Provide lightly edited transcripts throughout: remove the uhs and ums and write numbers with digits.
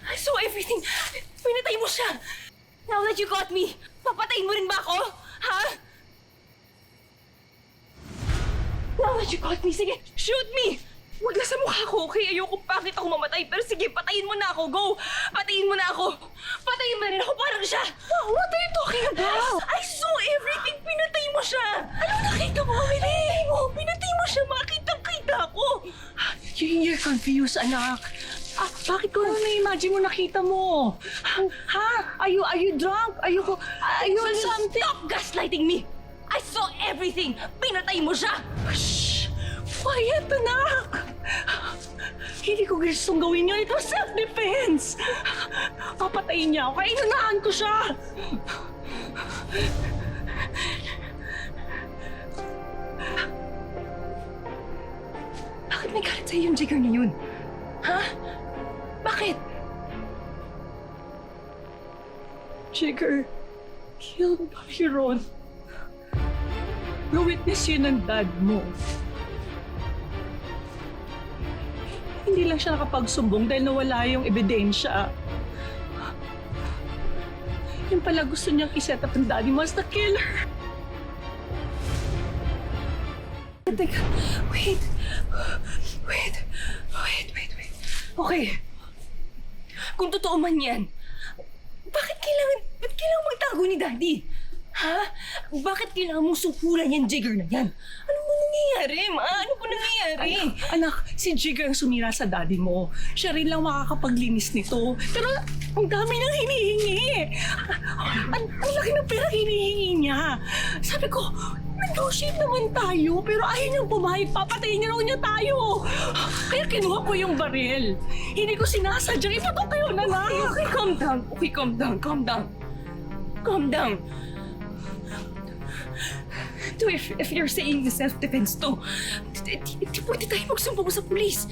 I saw everything. Pinatay mo siya. Now that you caught me, papatayin mo rin ba ako? Ha? Now that you caught me, sige, shoot me! Huwag na sa mukha ko, okay? Ayoko bakit ako mamatay. Pero sige, patayin mo na ako. Go! Patayin mo na ako. Patayin mo rin ako parang siya. What are you talking about? I saw everything. Pinatay mo siya. Ano nakita mo, Amelie? Pinatay mo siya. Makitang-kita ko. You're confused, anak. Bakit ko na-imagine mo nakita mo? Ha? Are you drunk? Are you on something? Stop gaslighting me! I saw everything. Pinatay mo siya. Shh! Quiet, anak! Hindi ko gustong gawin yun. Ito self-defense. Papatayin niya ako. Kaya inunahan ko siya. Bakit may galit sa'yo yung jigger na yun? Ha? Bakit? Jigger, killed by Ron. Na-witness yun ng dad mo. Hindi lang siya nakapagsumbong dahil nawala yung ebidensya. Yung pala gusto niyang iset up ng daddy mo as the killer. Teka, wait. Okay. Kung totoo man yan, bakit kailangan magtago ni Daddy? Ha? Bakit kailangan mong supulan yung jigger na yan? Ano ba nangyayari, ma? Ano ba nangyayari? Anak, si Jigger ang sumira sa daddy mo. Siya rin lang makakapaglinis nito. Pero ang dami nang hinihingi. Ang laki ng pera hinihingi niya. Sabi ko, negotiate naman tayo, pero ayaw niyang pumayag. Papatayin niya raw niya tayo. Kaya kinuha ko yung baril. Hindi ko sinasadya. Ipatok kayo na lang. Okay, calm down. Okay, calm down. So if you're saying the self-defense to, di pwede tayo magsumbong sa pulis.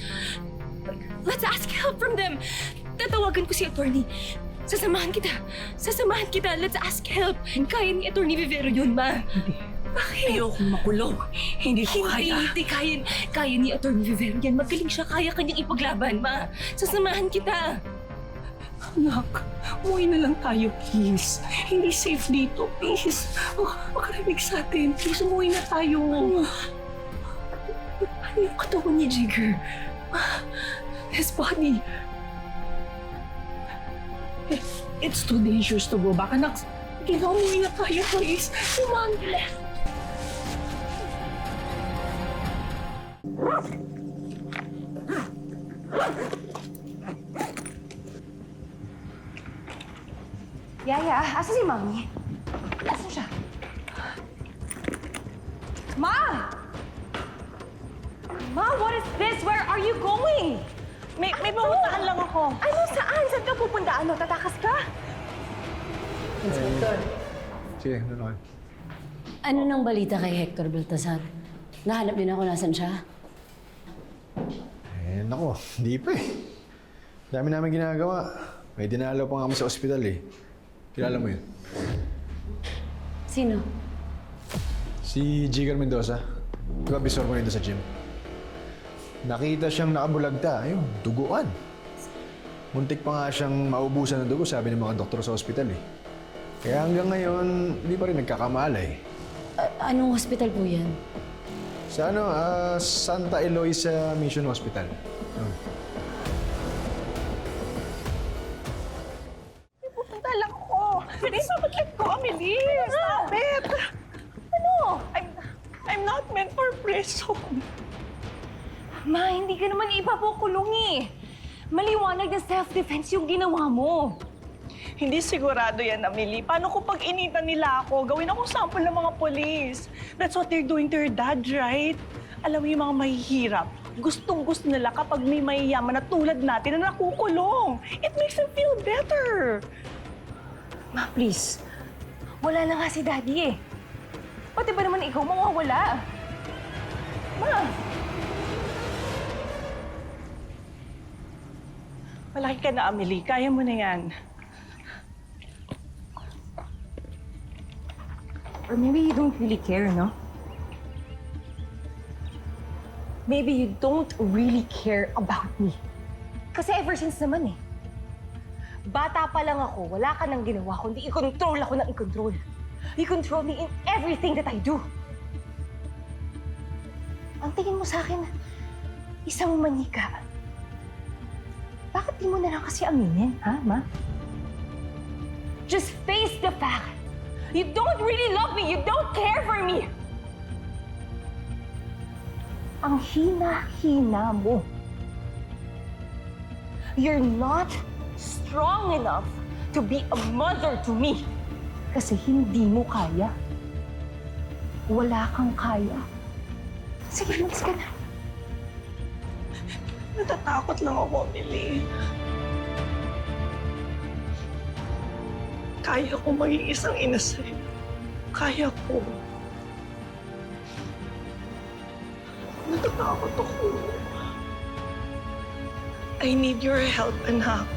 Let's ask help from them. Tatawagan ko si attorney. Sasamahan kita. Let's ask help. Kaya ni Attorney Vivero yun, ma. Hindi. Bakit? Ayokong makulong. Hindi ko kaya. Hindi, kaya ni Attorney Vivero yan. Magaling siya, kaya kanyang ipaglaban, ma. Sasamahan kita. Anak, umuwi na lang tayo, please. Hindi safe dito, please. Makarinig sa atin. Please, umuwi na tayo. Ano yung katawan ni Jigger? His body. It's too dangerous to go back. Anak, umuwi na tayo, please. Come on. Yaya, asa si Mami? Asa siya? Ma! Ma, what is this? Where are you going? May pupuntahan lang ako. Ano, saan? Saan ka pupunta? Ano, tatakas ka? Inspector, Sige, ano ano nang balita kay Hector Baltazar? Nahanap din ako nasan siya. Nako, hindi pa eh. Dami namin ginagawa. May dinalaw pa nga kami sa ospital eh. Kilala mo yun? Sino? Si Jigger Mendoza. Diba bisor ko nito sa gym? Nakita siyang nakabulagta. Ayun, duguan. Muntik pa nga siyang maubusan ng dugo, sabi ng mga doktor sa ospital eh. Kaya hanggang ngayon, hindi pa rin nagkakamalay. Anong hospital po yan? Sa Santa Eloisa Mission Hospital. Pupunta lang ako. Please, let go, Amelie. Stop it. Ano? I'm not meant for prison. Ma, hindi ka naman ipapakulong eh. Maliwanag na self-defense yung ginawa mo. Hindi sigurado yan, Amelie. Paano kung pag initan nila ako, gawin akong sample ng mga polis? That's what they're doing to your dad, right? Alam mo yung mga mahihirap, gustong-gusto nila kapag may mayayaman na tulad natin na nakukulong. It makes them feel better. Ma, please. Wala na nga si Daddy eh. Pati ba naman ikaw mawawala? Ma! Malaki ka na, Amelie. Kaya mo na yan. Or maybe you don't really care, no? Maybe you don't really care about me. Kasi ever since naman eh. Bata pa lang ako, wala ka nang ginawa kundi i-control ako ng i-control. You control me in everything that I do. Ang tingin mo sa akin, isang manika. Bakit di mo na lang kasi aminin, ha, Ma? Just face the fact. You don't really love me. You don't care for me. Ang hina-hina mo. You're not strong enough to be a mother to me. Kasi hindi mo kaya. Wala kang kaya. Sige, malis ka na. Natatakot lang ako, Mili. Kaya ko maging isang ina sa'yo. Kaya ko. Natatakot ako. I need your help, anak.